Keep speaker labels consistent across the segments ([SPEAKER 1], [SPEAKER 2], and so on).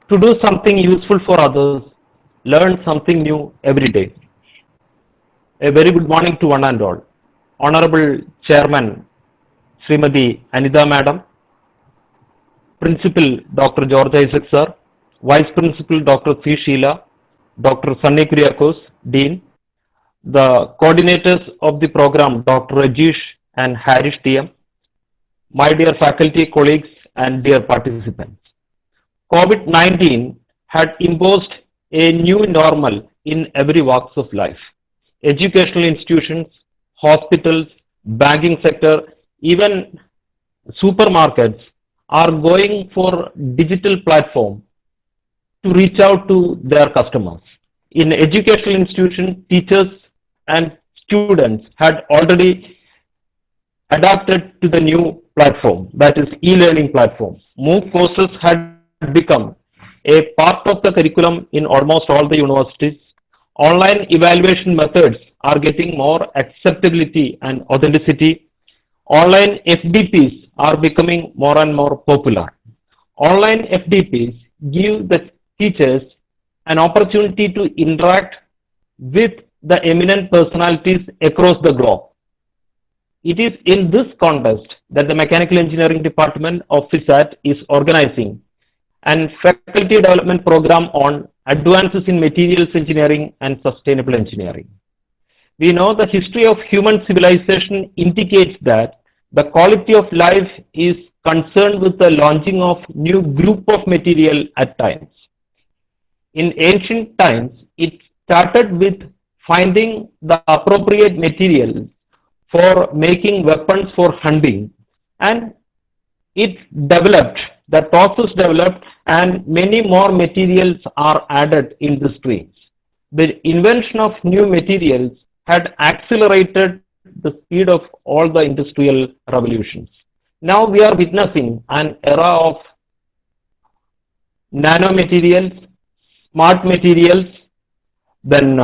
[SPEAKER 1] to do something useful for others, learn something new every day. A very good morning to one and all. Honorable Chairman Srimati Anita Madam, Principal Dr. George Isaac Sir, Vice Principal Dr. C. Sheila, Dr. Sunny Kuriakos, Dean, the coordinators of the program Dr. Rajesh and Harish TM, my dear faculty, colleagues, and dear participants. COVID-19 had imposed a new normal in every walks of life. Educational institutions, hospitals, banking sector, even supermarkets are going for digital platform to reach out to their customers. In educational institutions, teachers and students had already adapted to the new platform, that is e-learning platform. MOOC courses had become a part of the curriculum in almost all the universities. Online evaluation methods are getting more acceptability and authenticity. Online FDPs are becoming more and more popular. Online FDPs give the teachers an opportunity to interact with the eminent personalities across the globe. It is in this context that the Mechanical Engineering Department of FISAT is organizing an faculty development program on advances in materials engineering and sustainable engineering. We know the history of human civilization indicates that the quality of life is concerned with the launching of new group of material at times. In ancient times, it started with finding the appropriate material for making weapons for hunting, and it developed, the process developed, and many more materials are added in the streams. The invention of new materials had accelerated the speed of all the industrial revolutions. Now we are witnessing an era of nanomaterials, smart materials, then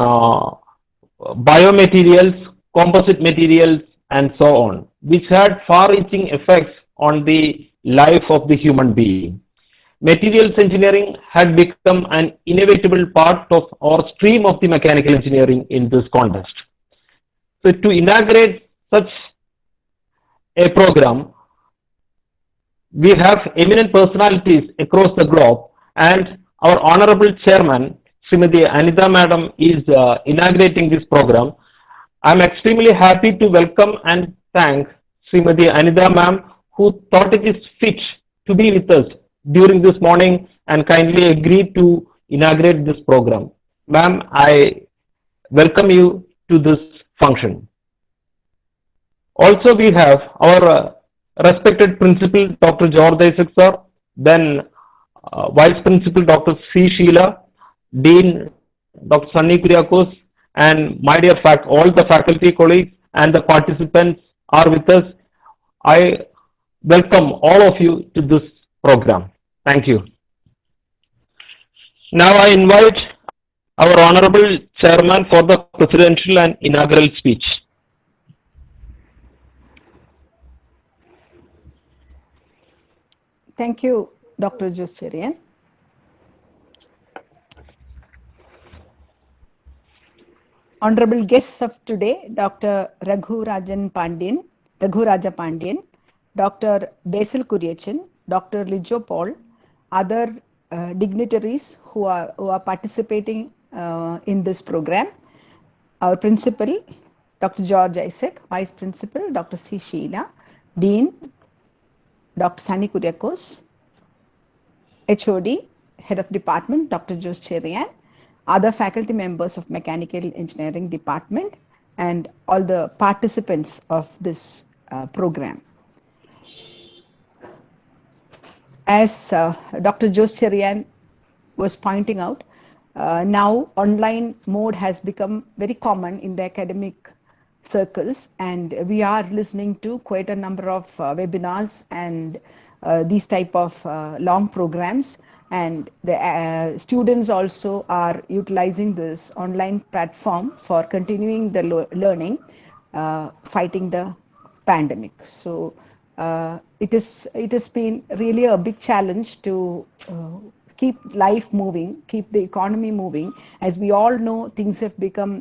[SPEAKER 1] biomaterials, composite materials, and so on, which had far-reaching effects on the life of the human being. Materials engineering had become an inevitable part of or stream of the mechanical engineering in this context. So to inaugurate such a program, we have eminent personalities across the globe, and our honorable chairman, Srimati Anita Madam, is inaugurating this program. I am extremely happy to welcome and thank Srimati Anita Ma'am, who thought it is fit to be with us during this morning and kindly agreed to inaugurate this program. Ma'am, I welcome you to this function. Also, we have our respected principal, Dr. George Isaac Sir, then Vice Principal, Dr. C. Sheila, Dean, Dr. Sunny Kuriakos, and my dear all the faculty colleagues and the participants are with us. I welcome all of you to this program. Thank you. Now I invite our Honorable Chairman for the Presidential and Inaugural Speech.
[SPEAKER 2] Thank you, Dr. Justirian. Honorable guests of today, Dr. Raja Pandian, Dr. Basil Kuriachan, Dr. Lijo Paul, other dignitaries who are participating in this program, our principal, Dr. George Isaac, Vice Principal, Dr. C. Sheila, Dean, Dr. Sunny Kuriakos, HOD, Head of Department, Dr. Jose Cherian, other faculty members of Mechanical Engineering Department, and all the participants of this program. As Dr. Jose Cherian was pointing out, now online mode has become very common in the academic circles, and we are listening to quite a number of webinars and these type of long programs, and the students also are utilizing this online platform for continuing the learning, fighting the pandemic. So it has been really a big challenge to keep life moving, keep the economy moving. As we all know, things have become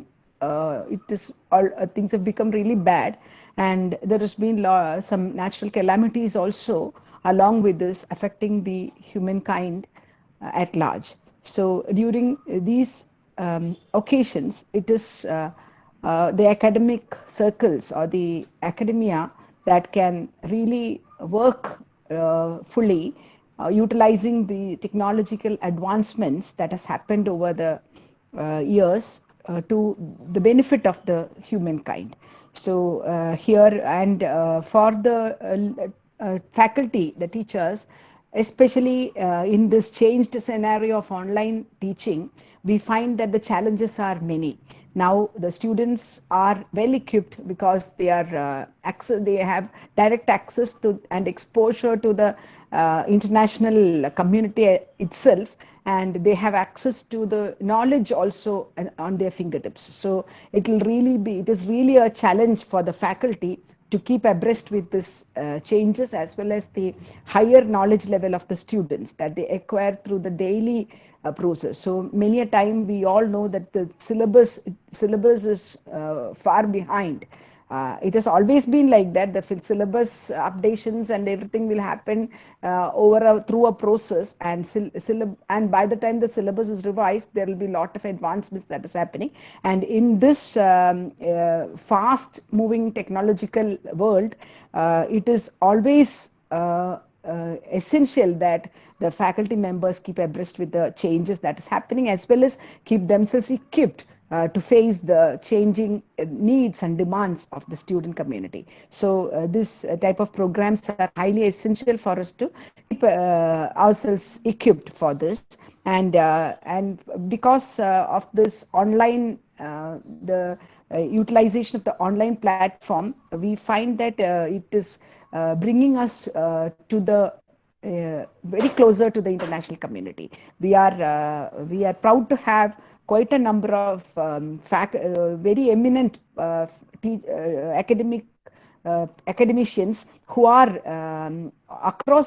[SPEAKER 2] things have become really bad, and there has been some natural calamities also along with this affecting the humankind at large. So during these occasions, it is the academic circles or the academia that can really work fully, utilizing the technological advancements that has happened over the years to the benefit of the humankind. So here and for the faculty, the teachers, especially in this changed scenario of online teaching, we find that the challenges are many. Now the students are well equipped because they have direct access to and exposure to the international community itself, and they have access to the knowledge also on their fingertips. So it is really a challenge for the faculty to keep abreast with this changes, as well as the higher knowledge level of the students that they acquire through the daily process. So many a time we all know that the syllabus is far behind. It has always been like that. The syllabus updations and everything will happen through a process, and by the time the syllabus is revised, there will be a lot of advancements that is happening. And in this fast-moving technological world, it is always essential that the faculty members keep abreast with the changes that is happening, as well as keep themselves equipped to face the changing needs and demands of the student community. So this type of programs are highly essential for us to keep ourselves equipped for this. And because of this online, the utilization of the online platform, we find that it is bringing us to the very closer to the international community. We are proud to have quite a number of very eminent academicians who are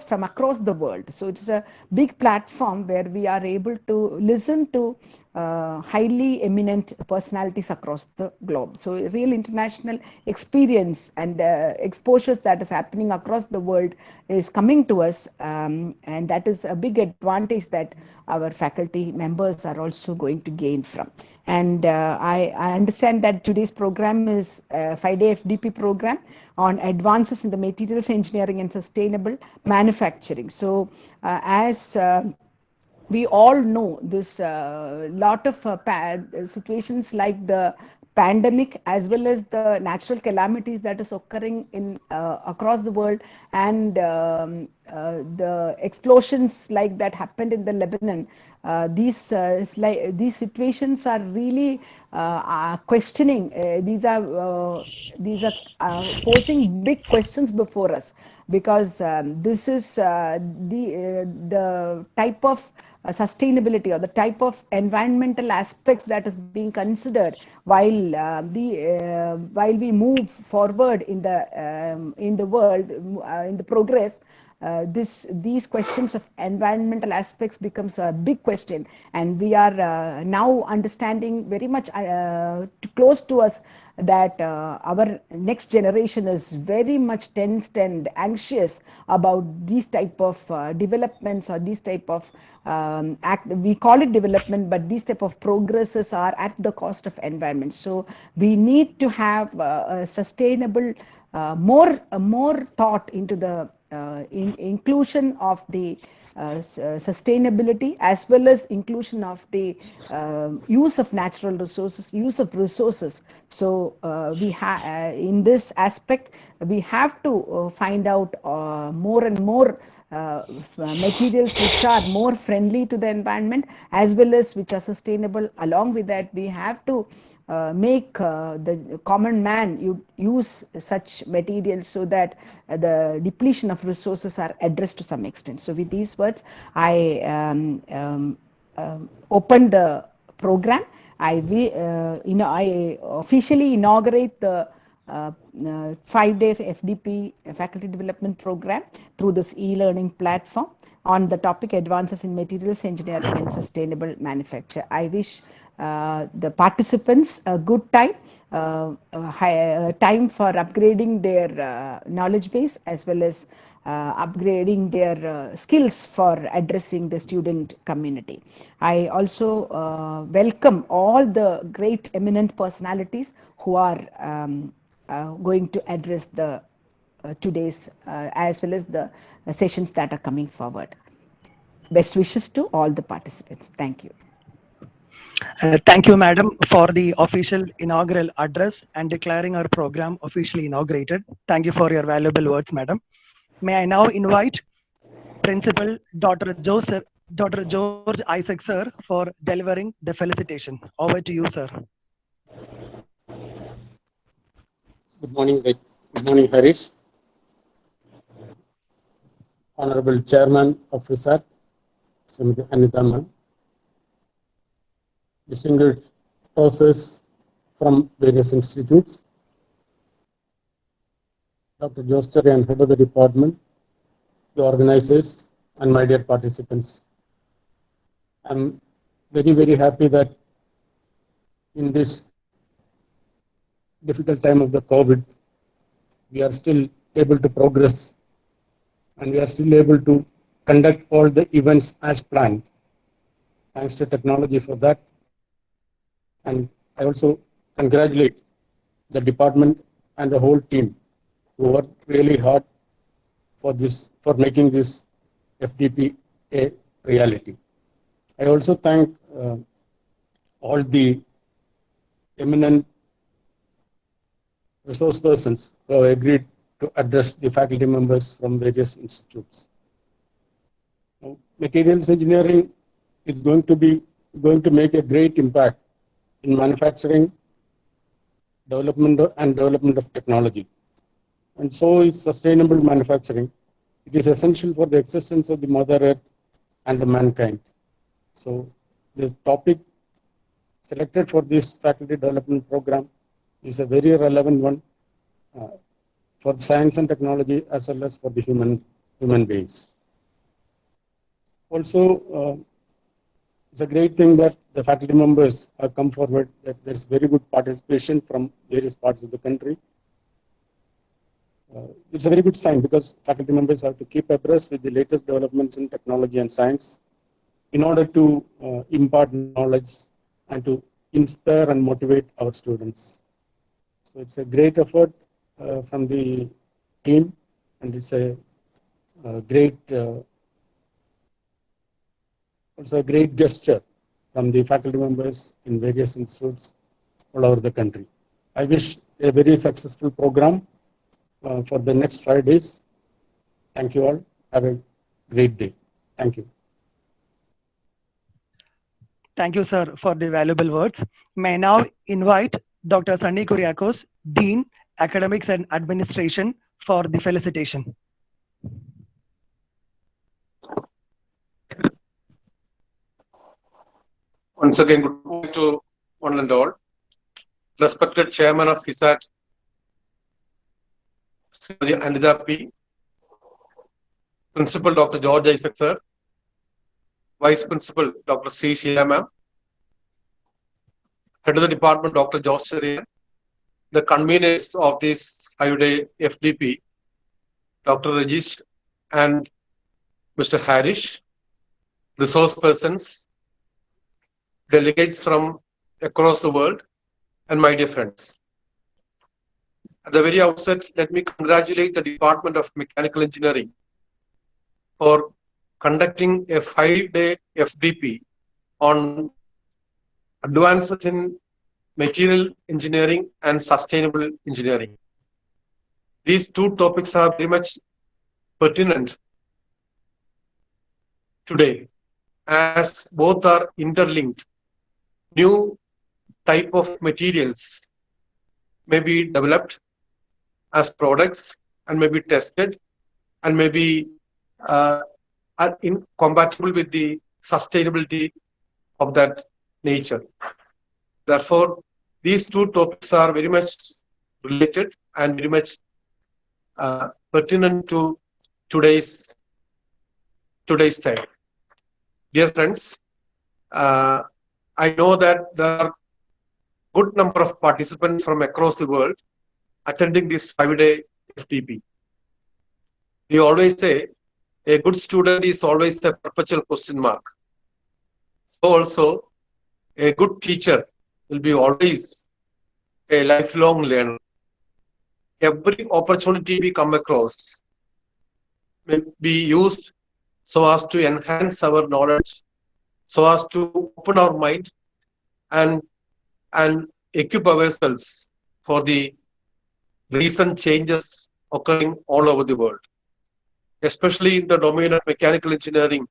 [SPEAKER 2] from across the world. So it's a big platform where we are able to listen to highly eminent personalities across the globe. So real international experience and exposures that is happening across the world is coming to us, and that is a big advantage that our faculty members are also going to gain from. And I understand that today's program is a 5-day FDP program on advances in the materials engineering and sustainable manufacturing. So as we all know, this lot of situations like the pandemic, as well as the natural calamities that is occurring in across the world, and the explosions like that happened in the Lebanon. These situations are really questioning. These are posing big questions before us, because this is the type of sustainability or the type of environmental aspects that is being considered while we move forward in the world, in the progress. These questions of environmental aspects becomes a big question, and we are now understanding very much close to us that our next generation is very much tensed and anxious about these type of developments, or these type of we call it development, but these type of progresses are at the cost of environment. So we need to have a sustainable, more thought into the inclusion of the sustainability, as well as inclusion of the use of natural resources, use of resources. So we have in this aspect, we have to find out more and more materials which are more friendly to the environment, as well as which are sustainable. Along with that, we have to make the common man use such materials, so that the depletion of resources are addressed to some extent. So with these words, I open the program. I officially inaugurate the 5-day FDP faculty development program through this e-learning platform. on the topic Advances in Materials Engineering and Sustainable Manufacture. I wish the participants a good time, time for upgrading their knowledge base as well as upgrading their skills for addressing the student community. I also welcome all the great eminent personalities who are going to address the today's as well as the sessions that are coming forward. Best wishes to all the participants. Thank you.
[SPEAKER 3] Thank you, Madam, for the official inaugural address and declaring our program officially inaugurated. Thank you for your valuable words, Madam. May I now invite Principal Dr. George Isaac, sir, for delivering the felicitation. Over to you, sir.
[SPEAKER 4] Good morning, Harish. Honorable Chairman of FISAT, Srimati Anita Ma'am, distinguished professors from various institutes, Dr. Jostari and head of the department, the organizers, and my dear participants. I'm very, very happy that in this difficult time of the COVID, we are still able to progress and we are still able to conduct all the events as planned. Thanks to technology for that. And I also congratulate the department and the whole team who worked really hard for making this FDP a reality. I also thank all the eminent resource persons who have agreed to address the faculty members from various institutes. Now, materials engineering is going to make a great impact in manufacturing, development of technology. And so is sustainable manufacturing. It is essential for the existence of the Mother Earth and the mankind. So the topic selected for this faculty development program is a very relevant one for science and technology as well as for the human beings. Also, it's a great thing that the faculty members have come forward, that there's very good participation from various parts of the country. It's a very good sign because faculty members have to keep abreast with the latest developments in technology and science in order to impart knowledge and to inspire and motivate our students. So it's a great effort from the team, and it's a great also a great gesture from the faculty members in various institutes all over the country. I wish a very successful program for the next 5 days. Thank you all. Have a great day. Thank you.
[SPEAKER 3] Thank you, sir, for the valuable words. May I now invite Dr. Sunny Kuriakose, Dean, Academics and Administration, for the felicitation.
[SPEAKER 5] Once again, good morning to one and all. Respected Chairman of FISAT, Srimati Anita P, Principal Dr. George Isaac sir, Vice Principal Dr. C. Sheila ma'am, Head of the Department Dr. Jostari, the conveners of this 5-day FDP, Dr. Rajesh and Mr. Harish, resource persons, delegates from across the world, and my dear friends. At the very outset, let me congratulate the Department of Mechanical Engineering for conducting a 5-day FDP on advances in material engineering and sustainable engineering. These two topics are very much pertinent today, as both are interlinked. New type of materials may be developed as products and may be tested and may be are incompatible with the sustainability of that nature. Therefore, these two topics are very much related and very much pertinent to today's today's time. Dear friends, I know that there are good number of participants from across the world attending this 5-day FDP. We always say a good student is always a perpetual question mark. So also a good teacher will be always a lifelong learner. Every opportunity we come across will be used so as to enhance our knowledge, so as to open our mind and equip ourselves for the recent changes occurring all over the world, especially in the domain of mechanical engineering,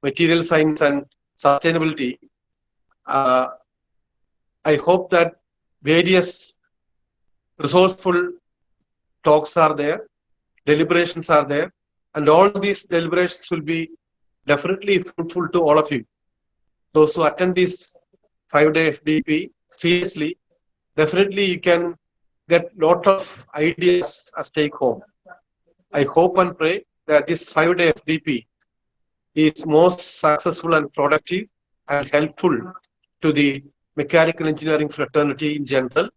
[SPEAKER 5] material science, and sustainability. I hope that various resourceful talks are there, deliberations are there, and all these deliberations will be definitely fruitful to all of you. Those who attend this 5-day FDP seriously, definitely you can get lot of ideas as take home. I hope and pray that this 5-day FDP is most successful and productive and helpful to the mechanical engineering fraternity in general.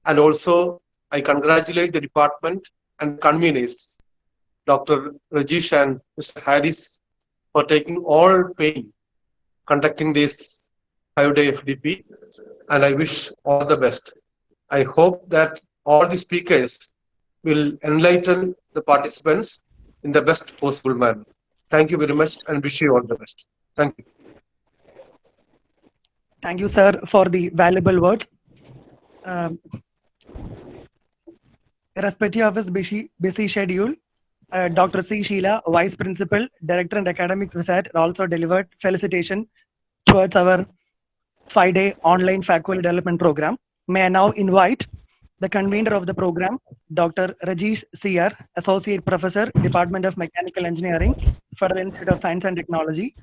[SPEAKER 5] And also, I congratulate the department and conveners, Dr. Rajesh and Mr. Harris, for taking all pain conducting this 5-day FDP, and I wish all the best. I hope that all the speakers will enlighten the participants in the best possible manner. Thank you very much and wish you all the best. Thank you.
[SPEAKER 3] Thank you, sir, for the valuable words. Irrespective of his busy schedule, Dr. C. Sheila, Vice Principal, Director and Academic Research, also delivered felicitation towards our 5-day online faculty development program. May I now invite the convener of the program, Dr. Rajesh CR, Associate Professor, Department of Mechanical Engineering, Federal Institute of Science and Technology,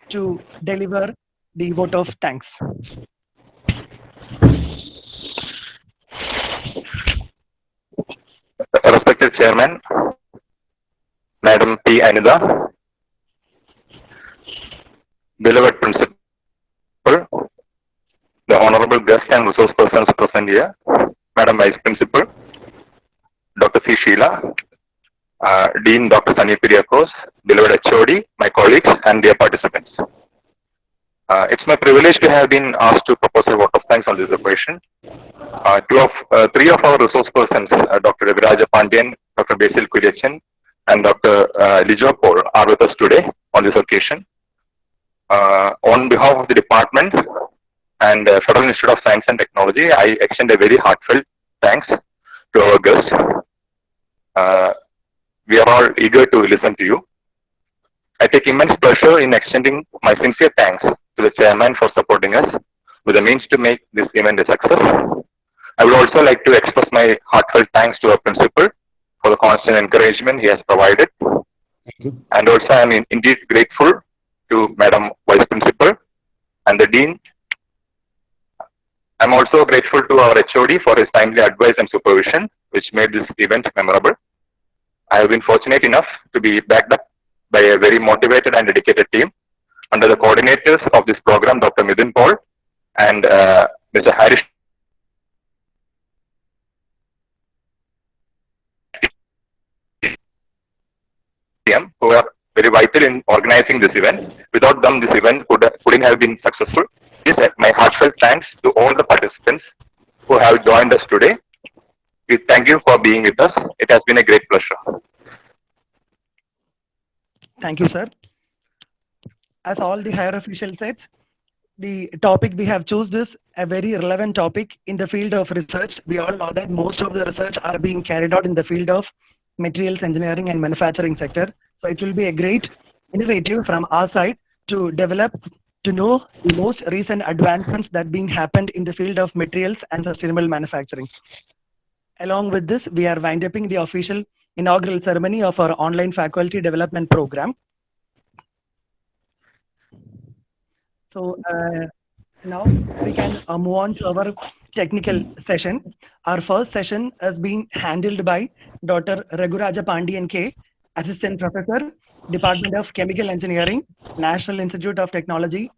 [SPEAKER 3] to deliver the vote of thanks.
[SPEAKER 6] Respected Chairman, Madam P. Anida, beloved Principal, the Honorable Guest and Resource Persons present here, Madam Vice Principal, Dr. C. Sheila, Dean Dr. Sunny Kuriakose, beloved HOD, my colleagues, and dear participants. It's my privilege to have been asked to propose a vote of thanks on this occasion. Three of our resource persons, Dr. Raghuraja Pandian, Dr. Basil Kuriachan, and Dr. Lijo Paul, are with us today on this occasion. On behalf of the department and Federal Institute of Science and Technology, I extend a very heartfelt thanks to our guests. We are all eager to listen to you. I take immense pleasure in extending my sincere thanks to the chairman for supporting us with the means to make this event a success. I would also like to express my heartfelt thanks to our principal for the constant encouragement he has provided. And also I am indeed grateful to Madam Vice Principal and the Dean. I am also grateful to our HOD for his timely advice and supervision, which made this event memorable. I have been fortunate enough to be backed up by a very motivated and dedicated team under the coordinators of this program, Dr. Midin Paul and Mr. Harris, who are very vital in organizing this event. Without them, this event couldn't have been successful. This is my heartfelt thanks to all the participants who have joined us today. We thank you for being with us. It has been a great pleasure.
[SPEAKER 3] Thank you, sir. As all the higher officials said, the topic we have chosen is a very relevant topic in the field of research. We all know that most of the research are being carried out in the field of materials engineering and manufacturing sector. So it will be a great innovative from our side to develop, to know the most recent advancements that being happened in the field of materials and sustainable manufacturing. Along with this, we are winding up the official inaugural ceremony of our online faculty development program. So now we can move on to our technical session. Our first session is being handled by Dr. Raghuraja Pandian K, Assistant Professor, Department of Chemical Engineering, National Institute of Technology,